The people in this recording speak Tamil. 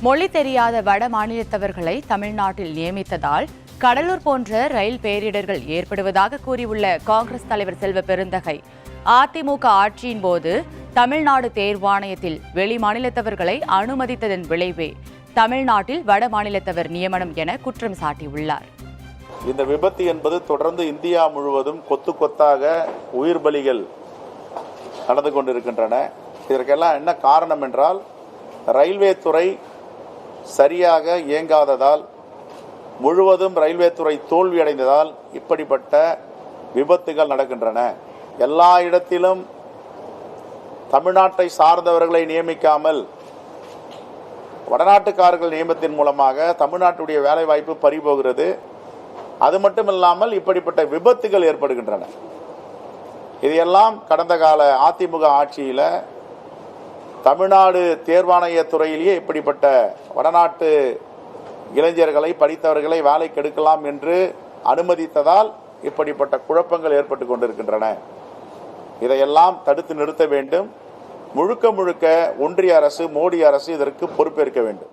மொழி தெரியாத வட மாநிலத்தவர்களை தமிழ்நாட்டில் நியமித்ததால் கடலூர் போன்ற ரயில் பேரிடர்கள் ஏற்படுவதாக கூறியுள்ள காங்கிரஸ் தலைவர் செல்வ பெருந்தகை, அதிமுக ஆட்சியின் போது தமிழ்நாடு தேர்வாணையத்தில் வெளி மாநிலத்தவர்களை அனுமதித்ததன் விளைவே தமிழ்நாட்டில் வட மாநிலத்தவர் நியமனம் என குற்றம் சாட்டியுள்ளார். இந்த விபத்து என்பது தொடர்ந்து இந்தியா முழுவதும் கொத்து கொத்தாக உயிர் பலிகள் நடந்து கொண்டிருக்கின்றன. இதற்கெல்லாம் என்ன காரணம் என்றால், ரயில்வே துறை சரியாக இயங்காததால், முழுவதும் ரயில்வே துறை தோல்வியடைந்ததால் இப்படிப்பட்ட விபத்துகள் நடக்கின்றன. எல்லா இடத்திலும் தமிழ்நாட்டை சார்ந்தவர்களை நியமிக்காமல் வடநாட்டுக்காரர்கள் நியமனத்தின் மூலமாக தமிழ்நாட்டுடைய வேலை வாய்ப்பு பறிபோகிறது. அது மட்டுமில்லாமல் இப்படிப்பட்ட விபத்துகள் ஏற்படுகின்றன. இதையெல்லாம் கடந்த கால அதிமுக ஆட்சியில் தமிழ்நாடு தேர்வாணைய துறையிலேயே இப்படிப்பட்ட வடநாட்டு இளைஞர்களை, படித்தவர்களை வேலைக்கு எடுக்கலாம் என்று அனுமதித்ததால் இப்படிப்பட்ட குழப்பங்கள் ஏற்பட்டு கொண்டிருக்கின்றன. இதையெல்லாம் தடுத்து நிறுத்த வேண்டும். முழுக்க முழுக்க ஒன்றிய அரசு, மோடி அரசு இதற்கு பொறுப்பேற்க வேண்டும்.